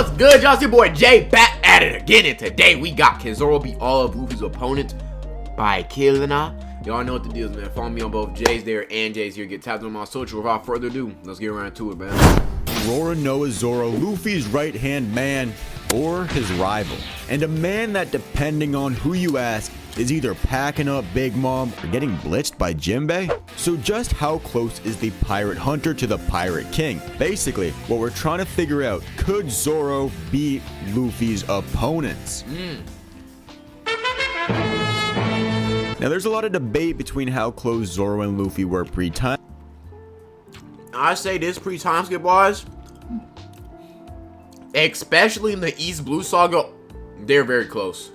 What's good, y'all? It's your boy Jay back at it again, and today we got can Zoro beat all of Luffy's opponents by killing her? Y'all know what the deal is, man. Follow me on both Jays there and Jays here. Get tapped on my social. Without further ado, let's get around to it, man. Zoro knows Zoro, Luffy's right-hand man or his rival, and a man that, depending on who you ask, is either packing up Big Mom or getting blitzed by Jinbei. So just how close is the pirate hunter to the pirate king? Basically, what we're trying to figure out, could Zoro beat Luffy's opponents? Now there's a lot of debate between how close Zoro and Luffy were pre-time. I say this pre-time skip wise, especially in the East Blue Saga, they're very close.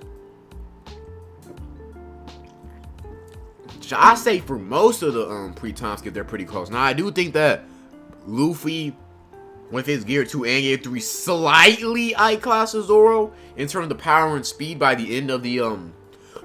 I say for most of the pre-time skip, they're pretty close. Now I do think that Luffy, with his Gear 2 and Gear 3, slightly outclasses Zoro in terms of power and speed by the end of the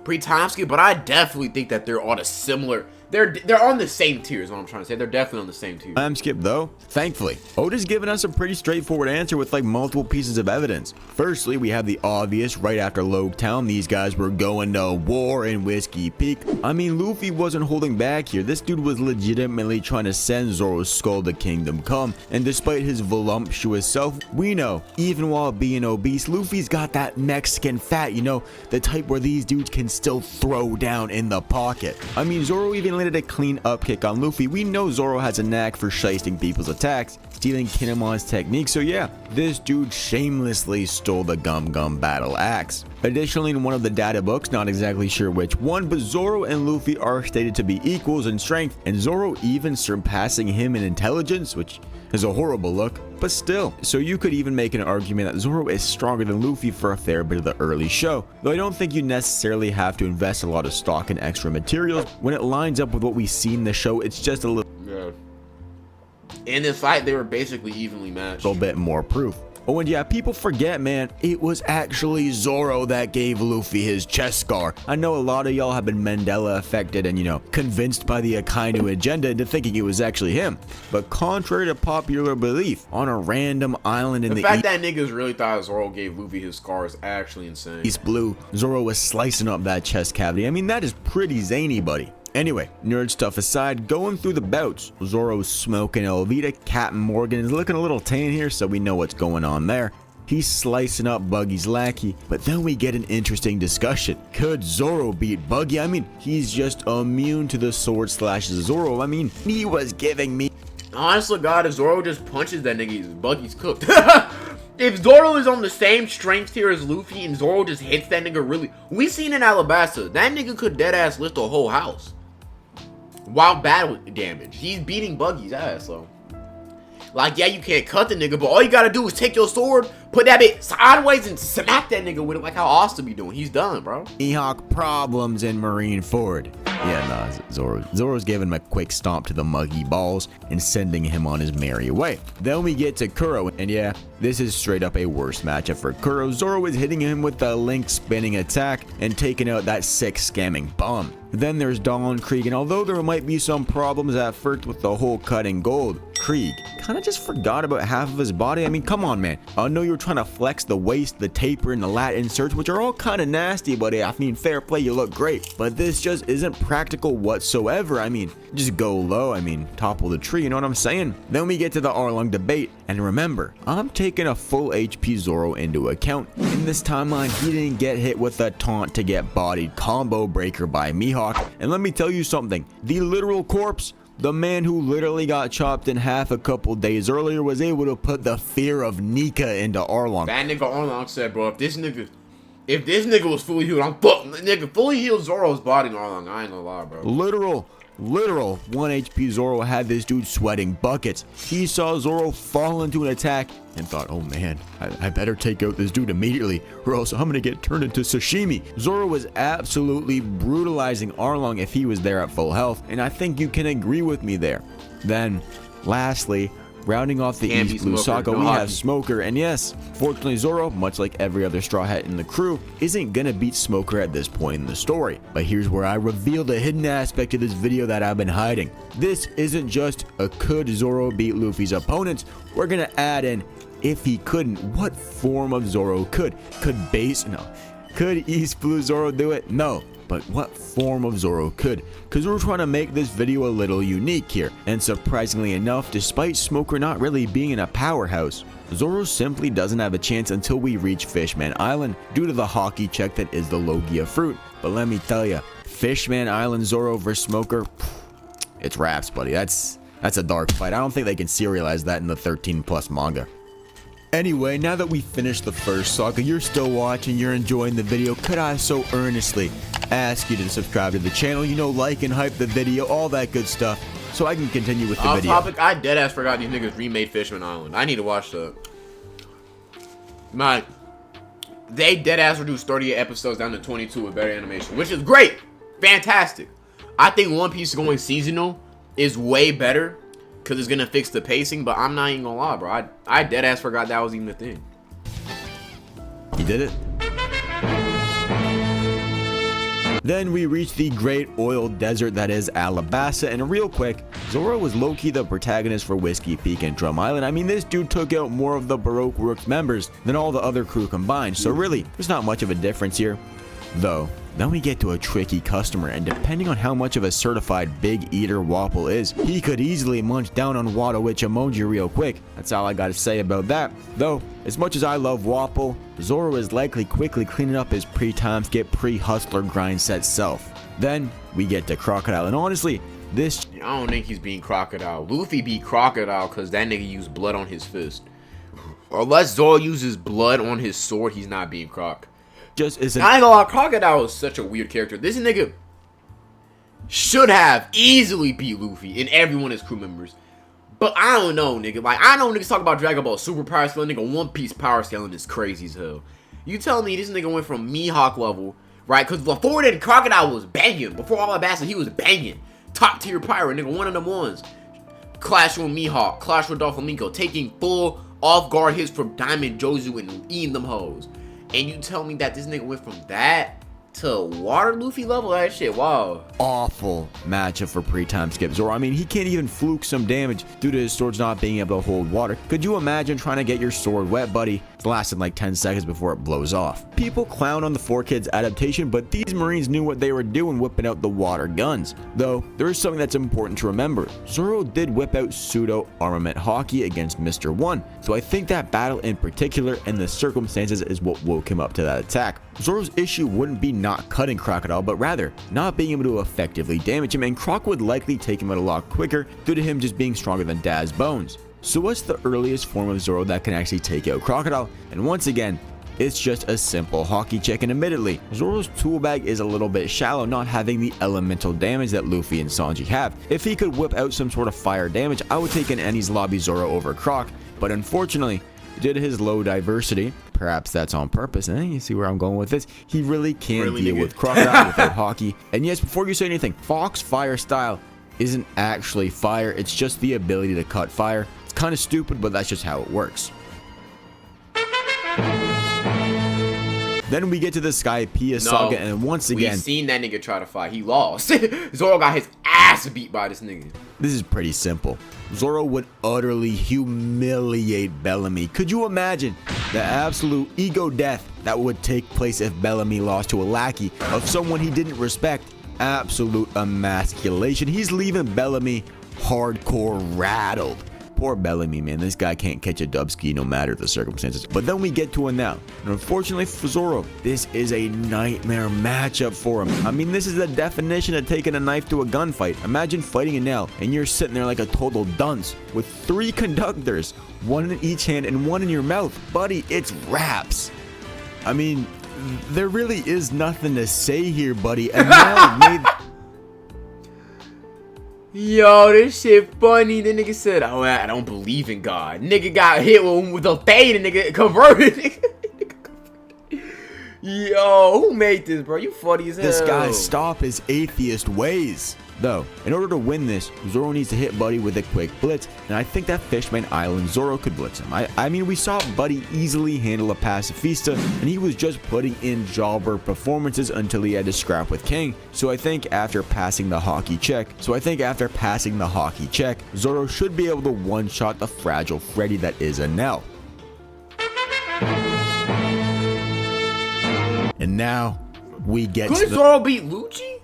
pre-time skip, but I definitely think that they're on a similar. They're on the same tier is what I'm trying to say. They're definitely on the same tier. Time skip though, thankfully, Oda's given us a pretty straightforward answer with like multiple pieces of evidence. Firstly, we have the obvious. Right after Town, these guys were going to war in Whiskey Peak. I mean, Luffy wasn't holding back here. This dude was legitimately trying to send Zoro's skull to Kingdom Come, and despite his voluptuous self, we know, even while being obese, Luffy's got that Mexican fat, you know, the type where these dudes can still throw down in the pocket. I mean, Zoro even landed a clean up kick on Luffy. We know Zoro has a knack for shysting people's attacks, stealing Kinemon's technique, so yeah, this dude shamelessly stole the Gum Gum battle axe. Additionally, in one of the data books, not exactly sure which one, but Zoro and Luffy are stated to be equals in strength, and Zoro even surpassing him in intelligence, which is a horrible look, but still. So you could even make an argument that Zoro is stronger than Luffy for a fair bit of the early show, though I don't think you necessarily have to invest a lot of stock in extra materials. When it lines up with what we see in the show, it's just a little in this fight, they were basically evenly matched. Little bit more proof. Oh, and yeah, people forget, man, it was actually Zoro that gave Luffy his chest scar. I know a lot of y'all have been Mandela affected and, you know, convinced by the Akainu agenda into thinking it was actually him. But contrary to popular belief, on a random island in the fact that niggas really thought Zoro gave Luffy his scar is actually insane. East Blue, Zoro was slicing up that chest cavity. I mean, that is pretty zany, buddy. Anyway, nerd stuff aside, going through the bouts, Zoro's smoking Elvita, Captain Morgan is looking a little tan here, so we know what's going on there. He's slicing up Buggy's lackey, but then we get an interesting discussion. Could Zoro beat Buggy? I mean, he's just immune to the sword slashes of Zoro. I mean, he was giving me... Honestly, God, if Zoro just punches that nigga, Buggy's cooked. If Zoro is on the same strength tier as Luffy and Zoro just hits that nigga really... We seen in Alabasta, that nigga could deadass lift a whole house. While battle damage. He's beating Buggy's ass, so. Like, yeah, you can't cut the nigga, but all you gotta do is take your sword, put that bit sideways, and smack that nigga with it like how Austin be doing. He's done, bro. Mihawk problems in Marineford. Yeah, nah, Zoro's giving him a quick stomp to the muggy balls and sending him on his merry way. Then we get to Kuro, and yeah, this is straight up a worse matchup for Kuro. Zoro is hitting him with the link spinning attack and taking out that sick scamming bomb. Then there's Dawn Krieg, and although there might be some problems at first with the whole cutting gold, Krieg kind of just forgot about half of his body. I mean, come on, man. I know you're trying to flex the waist, the taper, and the lat inserts, which are all kind of nasty, but I mean, fair play, you look great. But this just isn't practical whatsoever. I mean, just go low. I mean, topple the tree, you know what I'm saying? Then we get to the Arlong debate, and remember, I'm taking a full HP Zoro into account. In this timeline, he didn't get hit with a taunt to get bodied combo breaker by Mihawk. And let me tell you something, the literal corpse, the man who literally got chopped in half a couple days earlier, was able to put the fear of Nika into Arlong. That nigga Arlong said, bro, if this nigga was fully healed, I'm fucking nigga fully healed Zoro's body in Arlong. I ain't gonna lie, bro. Literal 1 HP Zoro had this dude sweating buckets. He saw Zoro fall into an attack and thought, oh man, I better take out this dude immediately or else I'm gonna get turned into sashimi. Zoro was absolutely brutalizing Arlong if he was there at full health, and I think you can agree with me there. Then, lastly, rounding off the East Blue Saga, we have Smoker, and yes, fortunately Zoro, much like every other Straw Hat in the crew, isn't gonna beat Smoker at this point in the story. But here's where I reveal the hidden aspect of this video that I've been hiding. This isn't just a could Zoro beat Luffy's opponents, we're gonna add in if he couldn't, what form of Zoro could? Could base? No. Could East Blue Zoro do it? No. But what form of Zoro could? Because we're trying to make this video a little unique here. And surprisingly enough, despite Smoker not really being in a powerhouse, Zoro simply doesn't have a chance until we reach Fishman Island due to the hockey check that is the Logia fruit. But let me tell ya, Fishman Island Zoro versus Smoker, it's raps, buddy. That's a dark fight. I don't think they can serialize that in the 13+ manga. Anyway, now that we finished the first saga, you're still watching, you're enjoying the video, could I so earnestly ask you to subscribe to the channel, you know, like and hype the video, all that good stuff, so I can continue with the video. Topic, I deadass forgot these niggas remade Fishman Island. I need to watch the... They deadass reduced 38 episodes down to 22 with better animation, which is great! Fantastic! I think One Piece going seasonal is way better, because it's gonna fix the pacing, but I'm not even gonna lie, bro. I deadass forgot that was even a thing. He did it. Then we reach the great oil desert that is Alabasta, and real quick, Zoro was low-key the protagonist for Whiskey Peak and Drum Island. I mean, this dude took out more of the Baroque Works members than all the other crew combined, so really, there's not much of a difference here. Though, then we get to a tricky customer, and depending on how much of a certified big eater Wapol is, he could easily munch down on Watowich emoji real quick. That's all I gotta say about that. Though, as much as I love Wapol, Zoro is likely quickly cleaning up his pre-time skip, pre-hustler grind set self. Then, we get to Crocodile, and honestly, this... I don't think he's being Crocodile. Luffy beat Crocodile because that nigga used blood on his fist. Unless Zoro uses blood on his sword, he's not being Croc. Just isn't... I ain't gonna lie, Crocodile is such a weird character. This nigga should have easily beat Luffy and everyone as crew members. But I don't know, nigga. Like, I know niggas talk about Dragon Ball Super Power Scaling. Nigga, One Piece Power Scaling is crazy as hell. You telling me this nigga went from Mihawk level, right? Because before that, Crocodile was banging. Before Alabasta, he was banging. Top tier pirate, nigga. One of them ones. Clash with Mihawk. Clash with Doflamingo. Taking full off guard hits from Diamond Jozu and eating them hoes. And you tell me that this nigga went from that to Water Luffy level? That shit, wow. Awful matchup for pre-time skip Zoro. I mean, he can't even fluke some damage due to his swords not being able to hold water. Could you imagine trying to get your sword wet, buddy? It's lasted like 10 seconds before it blows off. People clown on the 4Kids adaptation, but these Marines knew what they were doing whipping out the water guns. Though, there is something that's important to remember. Zoro did whip out pseudo armament hockey against Mr. 1, so I think that battle in particular and the circumstances is what woke him up to that attack. Zoro's issue wouldn't be not cutting Crocodile, but rather not being able to effectively damage him, and Croc would likely take him out a lot quicker due to him just being stronger than Daz Bones. So what's the earliest form of Zoro that can actually take out Crocodile? And once again, it's just a simple hockey check, and admittedly, Zoro's tool bag is a little bit shallow, not having the elemental damage that Luffy and Sanji have. If he could whip out some sort of fire damage, I would take an Enies Lobby Zoro over Croc, but unfortunately, due to his low diversity, perhaps that's on purpose, and you see where I'm going with this, he really can't deal with Crocodile without hockey. And yes, before you say anything, Fox Fire style isn't actually fire, it's just the ability to cut fire. It's kind of stupid, but that's just how it works. Then we get to the Skypiea saga, and once again, we seen that nigga try to fight. He lost. Zoro got his ass beat by this nigga. This is pretty simple. Zoro would utterly humiliate Bellamy. Could you imagine the absolute ego death that would take place if Bellamy lost to a lackey of someone he didn't respect? Absolute emasculation. He's leaving Bellamy hardcore rattled. Poor Bellamy, man. This guy can't catch a dubski no matter the circumstances. But then we get to Enel. And unfortunately for Zoro, this is a nightmare matchup for him. I mean, this is the definition of taking a knife to a gunfight. Imagine fighting Enel and you're sitting there like a total dunce with 3 conductors, 1 in each hand and 1 in your mouth. Buddy, it's raps. I mean, there really is nothing to say here, buddy. Enel made... Yo, this shit funny. The nigga said, oh, I don't believe in God. Nigga got hit with a fade and nigga converted. Yo, who made this, bro? You funny as hell. This guy stop his atheist ways. Though, in order to win this, Zoro needs to hit Buddy with a quick blitz, and I think that Fishman Island Zoro could blitz him. I mean, we saw Buddy easily handle a Pacifista, and he was just putting in jobber performances until he had to scrap with King. So I think after passing the hockey check, Zoro should be able to one-shot the fragile Freddy that is Enel. And now we get Could to the Zoro beat Lucci?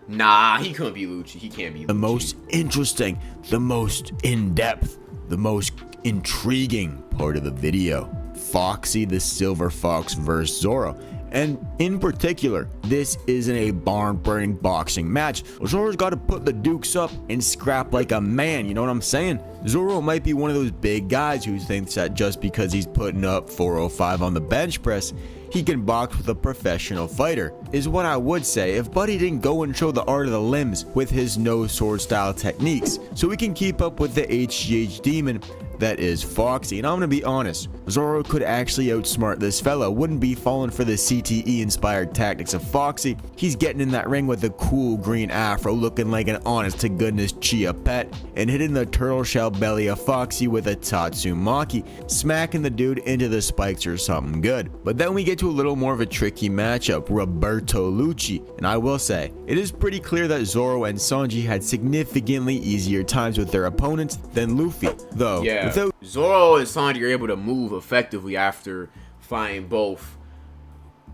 Nah, he couldn't beat Lucci. He can't beat Lucci. most interesting, the most in-depth, the most intriguing part of the video. Foxy the Silver Fox versus Zoro. And in particular, this isn't a barn-burning boxing match. Zoro's got to put the dukes up and scrap like a man, you know what I'm saying? Zoro might be one of those big guys who thinks that just because he's putting up 405 on the bench press, he can box with a professional fighter, is what I would say if Buddy didn't go and show the art of the limbs with his no sword style techniques, so we can keep up with the HGH demon that is Foxy. And I'm gonna be honest, Zoro could actually outsmart this fella, wouldn't be falling for the CTE inspired tactics of Foxy. He's getting in that ring with a cool green afro, looking like an honest to goodness Chia pet, and hitting the turtle shell belly of Foxy with a Tatsumaki, smacking the dude into the spikes or something good. But then we get to a little more of a tricky matchup, Roberto Lucci, and I will say, it is pretty clear that Zoro and Sanji had significantly easier times with their opponents than Luffy, though. Yeah, Zoro and Sanji are able to move effectively after fighting both,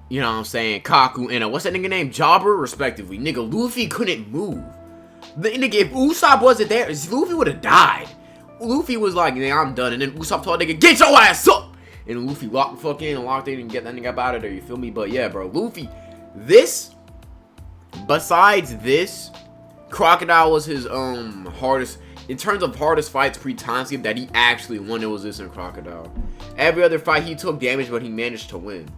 you know what I'm saying, Kaku and what's that nigga name, Jobber, respectively. Nigga, Luffy couldn't move. The nigga, if Usopp wasn't there, Luffy would have died. Luffy was like, yeah, I'm done. And then Usopp told nigga, get your ass up. And Luffy locked the fuck in and locked in and get that nigga up out of there, you feel me? But yeah, bro, Luffy, this, besides this, Crocodile was his hardest, in terms of hardest fights pre-time skip that he actually won. It was this and Crocodile. Every other fight he took damage, but he managed to win.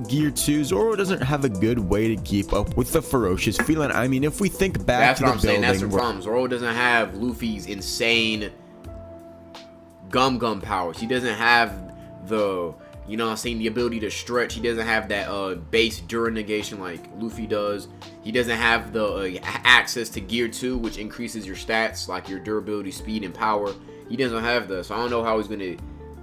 Gear 2, Zoro doesn't have a good way to keep up with the ferocious feeling. I mean, if we think back That's to what the I'm saying. That's the building, problem. Zoro doesn't have Luffy's insane gum powers. He doesn't have the, you know what I'm saying, the ability to stretch. He doesn't have that base Dura negation like Luffy does. He doesn't have the access to Gear 2, which increases your stats, like your durability, speed, and power. He doesn't have that, so I don't know how he's going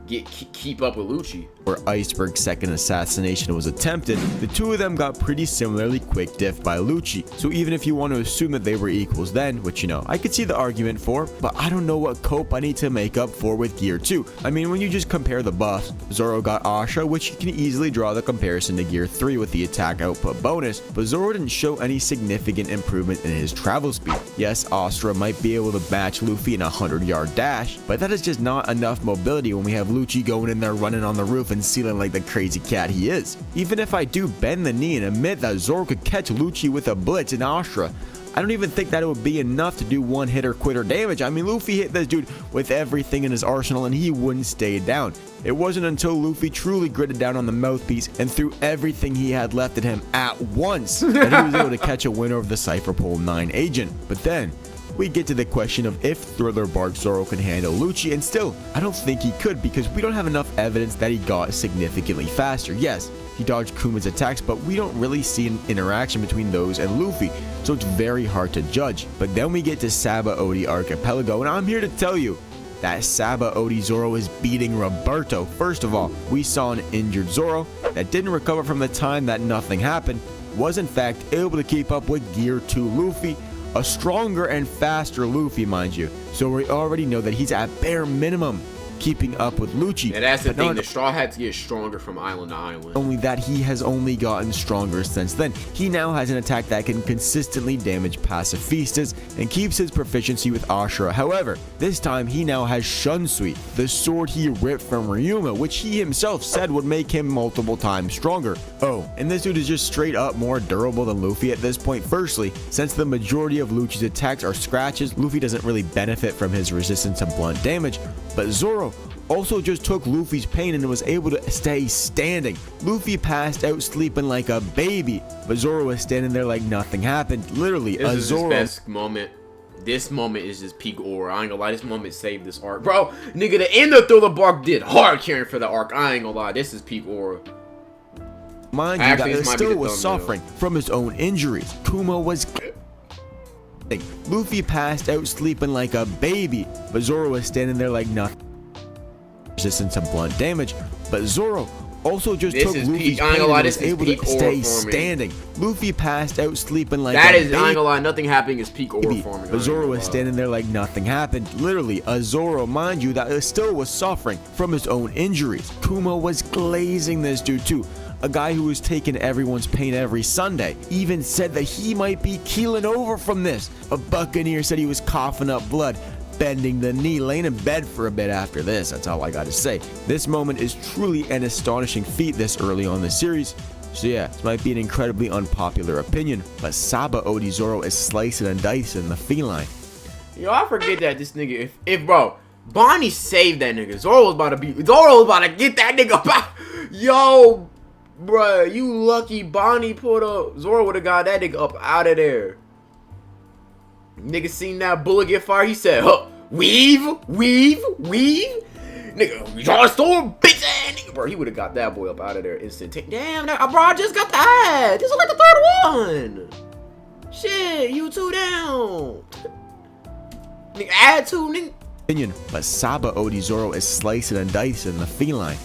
to keep up with Lucci. where Iceberg's second assassination was attempted, the two of them got pretty similarly quick diff by Lucci. So even if you want to assume that they were equals then, which, you know, I could see the argument for, but I don't know what cope I need to make up for with Gear 2. I mean, when you just compare the buffs, Zoro got Asha, which you can easily draw the comparison to Gear 3 with the attack output bonus, but Zoro didn't show any significant improvement in his travel speed. Yes, Astra might be able to match Luffy in a 100-yard dash, but that is just not enough mobility when we have Lucci going in there running on the roof and sealing like the crazy cat he is. Even if I do bend the knee and admit that Zoro could catch Lucci with a blitz in Astra, I don't even think that it would be enough to do one hitter quitter damage. I mean, Luffy hit this dude with everything in his arsenal and he wouldn't stay down. It wasn't until Luffy truly gritted down on the mouthpiece and threw everything he had left at him at once that he was able to catch a win over the Cypherpole 9 agent. But then we get to the question of if Thriller Bark Zoro can handle Lucci, and still, I don't think he could because we don't have enough evidence that he got significantly faster. Yes, he dodged Kuma's attacks, but we don't really see an interaction between those and Luffy, so it's very hard to judge. But then we get to Sabaody Archipelago, and I'm here to tell you that Sabaody Zoro is beating Roberto. First of all, we saw an injured Zoro that didn't recover from the time that nothing happened, was in fact able to keep up with Gear 2 Luffy, a stronger and faster Luffy, mind you. So we already know that he's at bare minimum keeping up with Lucci. And that's the thing, the Straw had to get stronger from island to island. Only that he has only gotten stronger since then. He now has an attack that can consistently damage pacifistas and keeps his proficiency with Ashura. However, this time he now has Shunsui, the sword he ripped from Ryuma, which he himself said would make him multiple times stronger. Oh, and this dude is just straight up more durable than Luffy at this point. Firstly, since the majority of Lucci's attacks are scratches, Luffy doesn't really benefit from his resistance to blunt damage, but Zoro also just took Luffy's pain and was able to stay standing. Luffy passed out sleeping like a baby, but Zoro was standing there like nothing happened. Literally, this is Zoro. His best moment. This moment is just peak aura. I ain't gonna lie, this moment saved this arc. Bro, nigga, the end of Thriller Bark did hard caring for the arc. I ain't gonna lie, this is peak aura. Mind you, that still was suffering from his own injuries. Kuma was Luffy passed out sleeping like a baby, but Zoro was standing there like nothing. Resistance to blunt damage, but Zoro also just This took is Luffy's peak. I ain't pain gonna lie, and this was is able peak to aura stay forming. standing. Luffy passed out sleeping like That a is, I ain't baby. gonna lie, nothing happening is peak aura forming. But Zoro was standing there like nothing happened. Literally, a Zoro, mind you, that still was suffering from his own injuries. Kuma was glazing this dude too. A guy who was taking everyone's pain every Sunday even said that he might be keeling over from this. A Buccaneer said he was coughing up blood, bending the knee, laying in bed for a bit after this. That's all I gotta say. This moment is truly an astonishing feat this early on in the series. So yeah, this might be an incredibly unpopular opinion, but Saba Odi Zoro is slicing and dicing the feline. Yo, I forget that this nigga, if bro, Bonnie saved that nigga. Zoro was about to get that nigga up out. Yo, bruh, you lucky Bonnie put up. Zoro would have got that nigga up out of there. Nigga seen that bullet get fired. He said, huh, weave. Nigga, y'all stole bitch ass nigga. Bro, he would have got that boy up out of there instant. Damn, bro, I just got that. This is like the third one. Shit, you two down. Nigga, add two, nigga. Opinion, but Saba Odi Zoro is slicing and dicing the feline.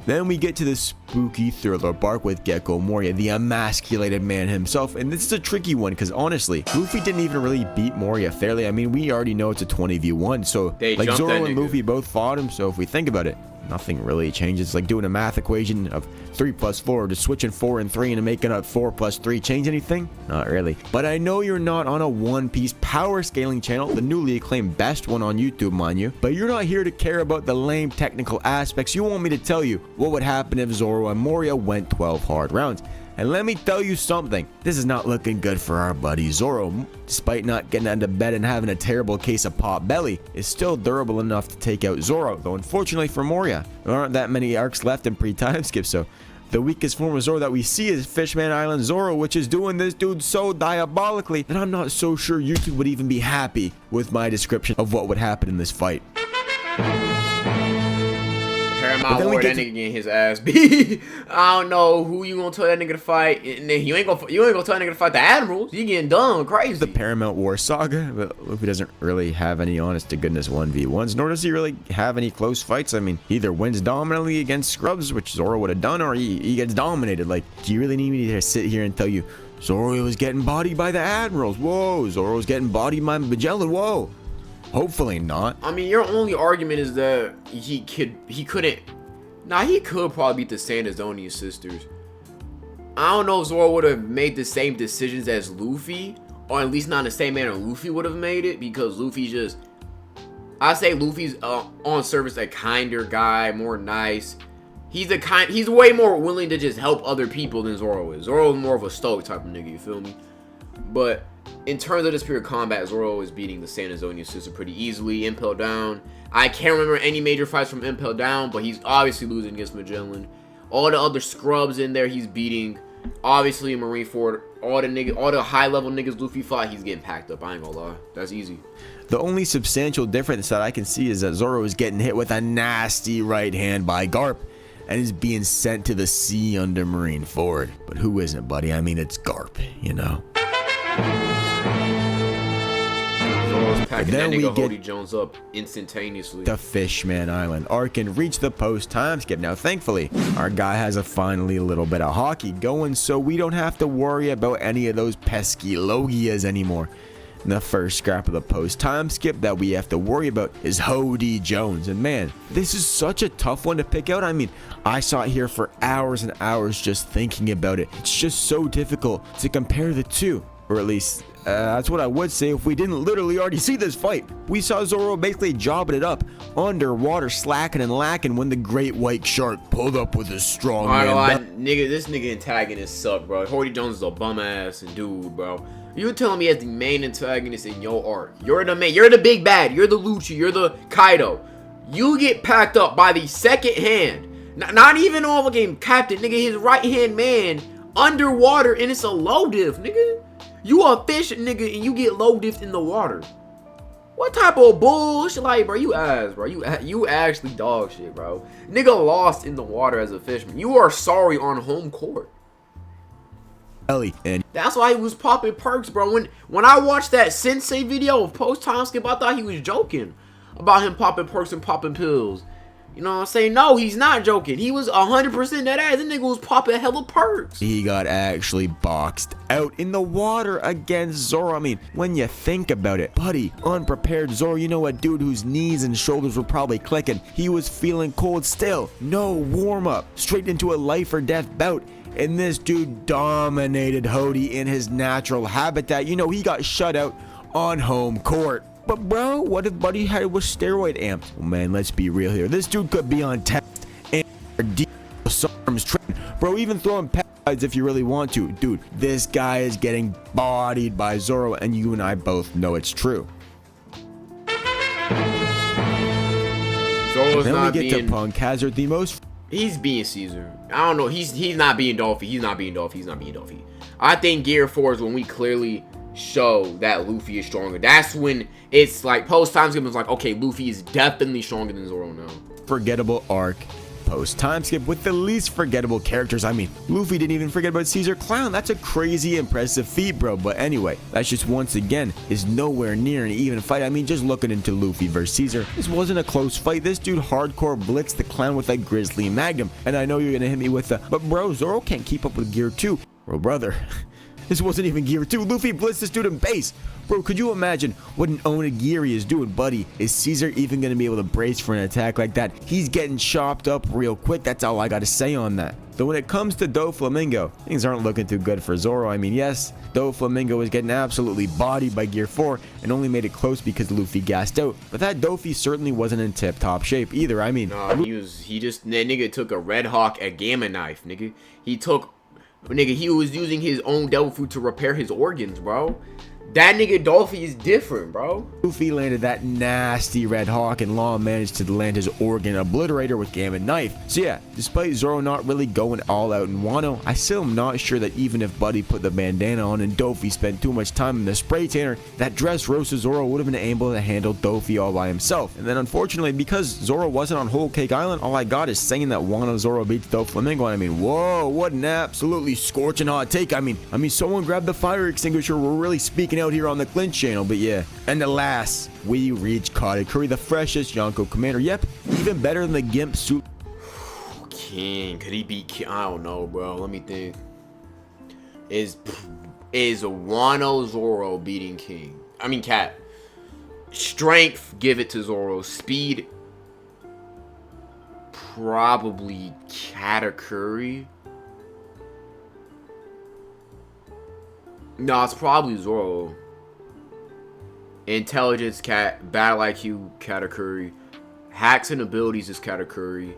Then we get to the spooky thriller bark with Gecko Moria, the emasculated man himself. And this is a tricky one because honestly, Luffy didn't even really beat Moria fairly. I mean, we already know it's a 20v1. So like Zoro and Luffy both fought him. So if we think about it, nothing really changes. It's like doing a math equation of 3 + 4, just switching 4 and 3 and making up 4 + 3. Change anything? Not really. But I know you're not on a One Piece power scaling channel, the newly acclaimed best one on YouTube, mind you. But you're not here to care about the lame technical aspects. You want me to tell you what would happen if Zoro and Moria went 12 hard rounds. And let me tell you something, this is not looking good for our buddy Zoro. Despite not getting out of bed and having a terrible case of pot belly, is still durable enough to take out Zoro, though unfortunately for Moria, there aren't that many arcs left in pre-time skip, so the weakest form of Zoro that we see is Fishman Island Zoro, which is doing this dude so diabolically that I'm not so sure YouTube would even be happy with my description of what would happen in this fight. Paramount War, that nigga getting his ass beat. I don't know who you gonna tell that nigga to fight. And then you ain't gonna tell that nigga to fight the admirals. You getting done crazy. The Paramount War saga, but Luffy doesn't really have any honest to goodness 1v1s, nor does he really have any close fights. I mean, he either wins dominantly against scrubs, which Zoro would have done, or he gets dominated. Like, do you really need me to sit here and tell you Zoro was getting bodied by the admirals? Whoa, Zoro was getting bodied by Magellan. Whoa. Hopefully not. I mean, your only argument is that he couldn't. Nah, he could probably beat the Sanazonian sisters. I don't know if Zoro would have made the same decisions as Luffy, or at least not in the same manner Luffy would have made it, because Luffy just, I say Luffy's on surface a kinder guy, more nice. He's way more willing to just help other people than Zoro is. Zoro is more of a stoic type of nigga, you feel me? But in terms of this pure combat, Zoro is beating the Sanazonian sister pretty easily. Impel down. I can't remember any major fights from Impel down, but he's obviously losing against Magellan. All the other scrubs in there, he's beating. Obviously, Marineford, all the high-level niggas Luffy fought, he's getting packed up. I ain't gonna lie. That's easy. The only substantial difference that I can see is that Zoro is getting hit with a nasty right hand by Garp and is being sent to the sea under Marineford. But who isn't, buddy? I mean, it's Garp, you know? Packing that nigga Hody Jones up instantaneously. The Fishman Island arc and reach the post time skip. Now, thankfully, our guy has finally a little bit of hockey going, so we don't have to worry about any of those pesky Logias anymore. And the first scrap of the post time skip that we have to worry about is Hody Jones. And man, this is such a tough one to pick out. I mean, I sat here for hours and hours just thinking about it. It's just so difficult to compare the two. Or at least, that's what I would say if we didn't literally already see this fight. We saw Zoro basically jobbing it up, underwater, slacking and lacking when the great white shark pulled up with a strong man. This nigga antagonist suck, bro. Hody Jones is a bum ass dude, bro. You telling me as the main antagonist in your arc, you're the main, you're the big bad, you're the Lucci, you're the Kaido. You get packed up by the second hand, not even all the game captain, nigga, his right hand man, underwater, and it's a low diff, nigga. You a fish, nigga, and you get low diff in the water. What type of bullshit? Like, bro, you ass, bro. You actually dog shit, bro. Nigga lost in the water as a fisherman. You are sorry on home court. And that's why he was popping perks, bro. When I watched that Sensei video of post time skip, I thought he was joking. about him popping perks and popping pills. You know what I'm saying? No, he's not joking. He was 100% that ass. That nigga was popping hella perks. He got actually boxed out in the water against Zoro. I mean, when you think about it, buddy, unprepared Zoro, you know, a dude whose knees and shoulders were probably clicking. He was feeling cold still. No warm-up. Straight into a life or death bout. And this dude dominated Hody in his natural habitat. You know, he got shut out on home court. But bro, what if Buddy had was steroid amped? Well, man, let's be real here. This dude could be on test and arms train. Bro, even throwing peptides if you really want to. Dude, this guy is getting bodied by Zoro, and you and I both know it's true. Zoro's then not we get being... to Punk Hazard, the most... He's being Caesar. I don't know. He's not being Dolphy. He's not being Dolphy. He's not being Dolphy. I think Gear 4 is when we clearly show that Luffy is stronger. That's when it's like post time skip is like, okay, Luffy is definitely stronger than Zoro now. Forgettable arc post time skip with the least forgettable characters. I mean, Luffy didn't even forget about Caesar Clown. That's a crazy impressive feat, bro. But anyway, that's just once again is nowhere near an even fight. I mean, just looking into Luffy versus Caesar, this wasn't a close fight. This dude hardcore blitzed the Clown with a Grizzly Magnum. And I know you're gonna hit me with the, but bro, Zoro can't keep up with Gear 2. Bro, brother. This wasn't even Gear 2. Luffy blitzed this dude in base. Bro, could you imagine what an Onigiri is doing, buddy? Is Caesar even going to be able to brace for an attack like that? He's getting chopped up real quick. That's all I got to say on that. Though when it comes to Doflamingo, things aren't looking too good for Zoro. I mean, yes, Doflamingo was getting absolutely bodied by Gear 4 and only made it close because Luffy gassed out. But that Dofi certainly wasn't in tip-top shape either. I mean, nah, that nigga took a Red Hawk at Gamma Knife, nigga. He was using his own devil fruit to repair his organs, bro. That nigga Dolphy is different, bro. Luffy landed that nasty Red Hawk, and Law managed to land his organ obliterator with Gamma Knife. So yeah, despite Zoro not really going all out in Wano, I still am not sure that even if Buddy put the bandana on and Dofi spent too much time in the spray tanner, that Dressrosa Zoro would have been able to handle Dofi all by himself. And then unfortunately, because Zoro wasn't on Whole Cake Island, all I got is saying that Wano Zoro beats Doflamingo. And I mean, whoa, what an absolutely scorching hot take. I mean, someone grabbed the fire extinguisher. We're really speaking out here on the Clinch channel, but yeah. And alas, we reach Katakuri, the freshest Yonko commander. Yep, even better than the Gimp suit. King, could he beat King? I don't know, bro. Let me think. Is Wano Zoro beating King? I mean, Cat. Strength, give it to Zoro. Speed, probably Katakuri. No, it's probably Zoro. Intelligence, Cat. Battle IQ, Katakuri. Hacks and abilities is Katakuri.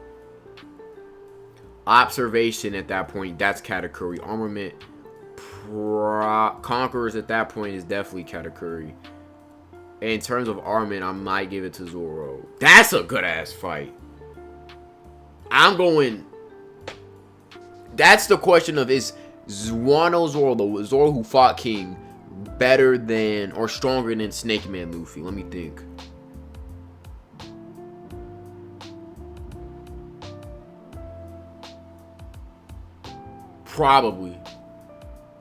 Observation at that point, that's Katakuri. Armament, Conquerors at that point is definitely Katakuri. In terms of armament, I might give it to Zoro. That's a good ass fight. I'm going. That's the question of, is Wano Zoro, the Zoro who fought King, better than or stronger than Snake Man Luffy? Let me think. Probably.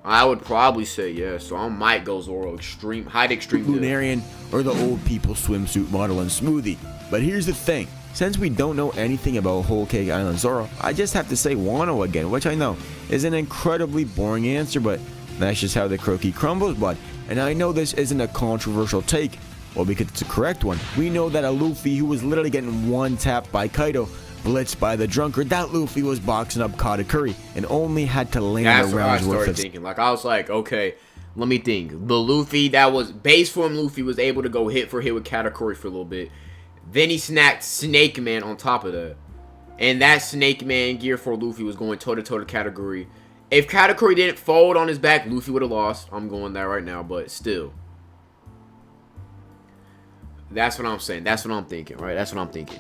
I would probably say yes, so I might go Zoro extreme, height extreme. Lunarian or the old people swimsuit model and Smoothie. But here's the thing. Since we don't know anything about Whole Cake Island Zoro, I just have to say Wano again, which I know is an incredibly boring answer, but that's just how the cookie crumbles, bud. And I know this isn't a controversial take, well, because it's a correct one. We know that a Luffy who was literally getting one tap by Kaido, blitzed by the drunkard, that Luffy was boxing up Katakuri and only had to land That's a what I round's worth started of... thinking. Like, I was like, okay, let me think. The Luffy that was base form Luffy was able to go hit for hit with Katakuri for a little bit. Then he snacked Snake Man on top of that. And that Snake Man Gear 4 Luffy was going toe-to-toe to Katakuri. If Katakuri didn't fold on his back, Luffy would have lost. I'm going there right now, but still. That's what I'm saying. That's what I'm thinking, right? That's what I'm thinking.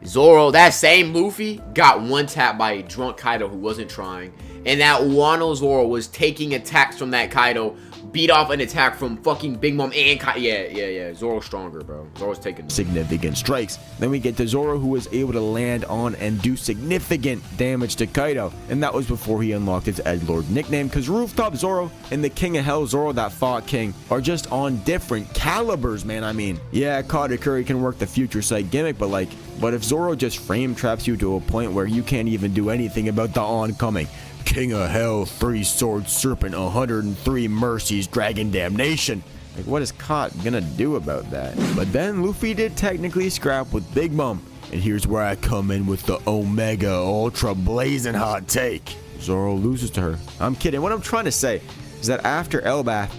Zoro, that same Luffy, got one tap by a drunk Kaido who wasn't trying. And that Wano Zoro was taking attacks from that Kaido beat off an attack from fucking Big Mom and yeah. Zoro's stronger, bro. Zoro's taking significant strikes. Then we get to Zoro, who was able to land on and do significant damage to Kaido, and that was before he unlocked his Edgelord nickname, because Rooftop Zoro and the King of Hell Zoro that fought King are just on different calibers, man. I mean, yeah, Katakuri can work the future sight gimmick, but if Zoro just frame traps you to a point where you can't even do anything about the oncoming King of Hell, 3-sword serpent, 103 mercies, dragon damnation. Like, what is Kot gonna do about that? But then Luffy did technically scrap with Big Mom. And here's where I come in with the Omega Ultra blazing hot take. Zoro loses to her. I'm kidding. What I'm trying to say is that after Elbaf,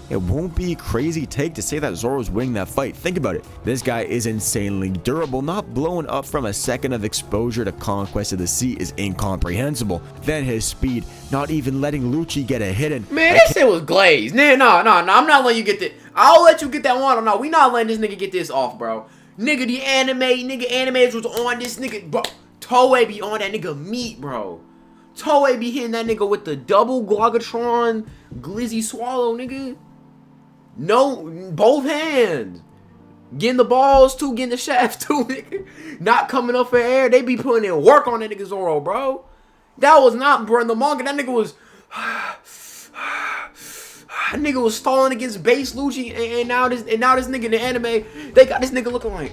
it won't be a crazy take to say that Zoro's winning that fight. Think about it. This guy is insanely durable. Not blowing up from a second of exposure to Conquest of the Sea is incomprehensible. Then his speed, not even letting Lucci get a hit in. Man, that shit was glazed. Nah, I'm not letting you get that. I'll let you get that one. No, we not letting this nigga get this off, bro. Nigga, the animators was on this nigga, bro. Toei be on that nigga meat, bro. Toei be hitting that nigga with the double Glogatron glizzy swallow, nigga. No, both hands. Getting the balls too, getting the shaft too, nigga. Not coming up for air. They be putting in work on that nigga Zoro, bro. That was not, bro, in the manga. That nigga was... That nigga was stalling against base Lucci, and now this nigga in the anime, they got this nigga looking like...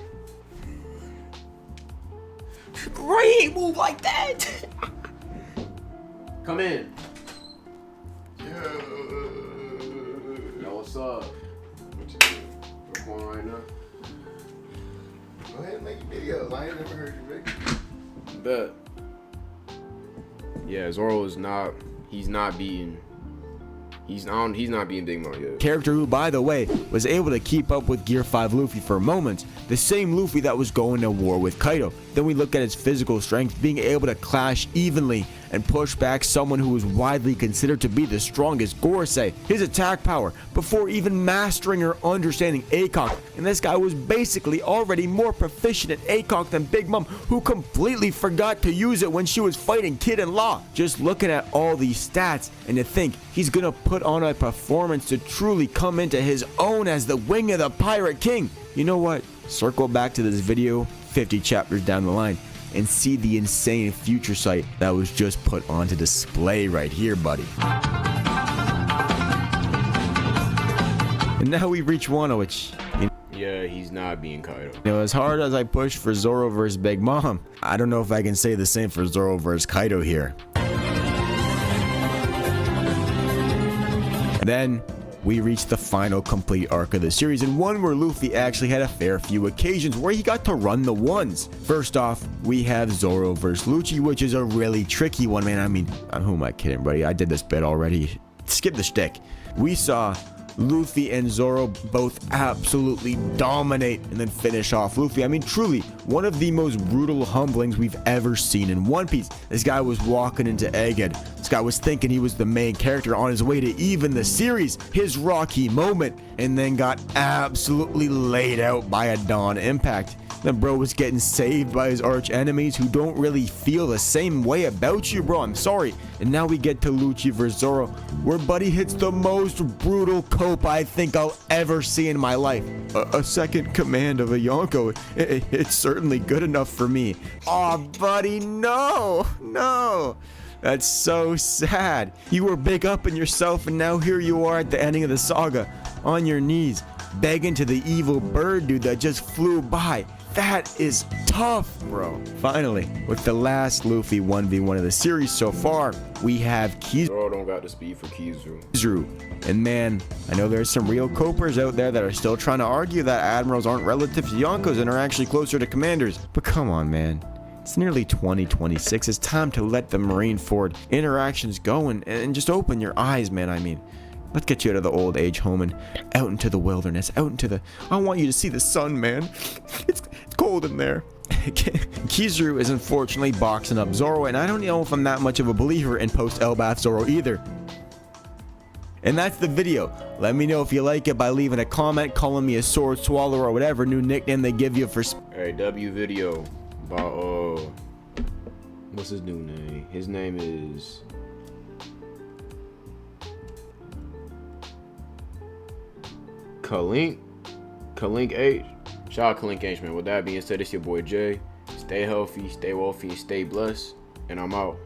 Bro, he ain't move like that. Come in. Yo, what's up? What you doing? What's going on right now? Go ahead and make your videos. I ain't never heard you make. Bet. Yeah, Zoro is not. He's not beating. He's not being Big Mom yet. Character who, by the way, was able to keep up with Gear 5 Luffy for moments. The same Luffy that was going to war with Kaido. Then we look at his physical strength, being able to clash evenly and push back someone who was widely considered to be the strongest Gorosei. His attack power, before even mastering or understanding ACOG. And this guy was basically already more proficient at ACOG than Big Mom, who completely forgot to use it when she was fighting Kid and Law. Just looking at all these stats, and to think he's gonna put on a performance to truly come into his own as the wing of the Pirate King. You know what? Circle back to this video 50 chapters down the line and see the insane future sight that was just put onto display right here, buddy. And now we reach Wano, which... Yeah, he's not being Kaido. You know, as hard as I push for Zoro versus Big Mom, I don't know if I can say the same for Zoro versus Kaido here. And then we reached the final complete arc of the series, and one where Luffy actually had a fair few occasions where he got to run the ones. First off, we have Zoro versus Lucci, which is a really tricky one, man. I mean, who am I kidding, buddy? I did this bit already. Skip the shtick. We saw Luffy and Zoro both absolutely dominate and then finish off Luffy. I mean, truly, one of the most brutal humblings we've ever seen in One Piece. This guy was walking into Egghead. This guy was thinking he was the main character on his way to even the series, his Rocky moment, and then got absolutely laid out by a Dawn Impact. Then bro was getting saved by his arch enemies who don't really feel the same way about you, bro. I'm sorry. And now we get to Lucci vs Zoro, where buddy hits the most brutal cope I think I'll ever see in my life. A second command of a Yonko. It's certainly good enough for me. Aw, buddy, no. That's so sad. You were big up in yourself, and now here you are at the ending of the saga, on your knees, begging to the evil bird dude that just flew by. That is tough, bro. Finally, with the last Luffy 1v1 of the series so far, we have Kizaru. Zoro don't got the speed for Kizaru. And man, I know there's some real copers out there that are still trying to argue that admirals aren't relative to Yonkos and are actually closer to commanders. But come on, man. It's nearly 2026. It's time to let the Marineford interactions go and just open your eyes, man. I mean, let's get you out of the old age home and out into the wilderness, out into the... I want you to see the sun, man. It's cold in there. Kizaru is unfortunately boxing up Zoro, and I don't know if I'm that much of a believer in post-Elbaf Zoro either. And that's the video. Let me know if you like it by leaving a comment, calling me a sword swallower or whatever new nickname they give you for... Alright, W video about, what's his new name? His name is... Kalink H. Shout out Kalink H, man. With that being said, it's your boy Jay. Stay healthy, stay wealthy, and stay blessed. And I'm out.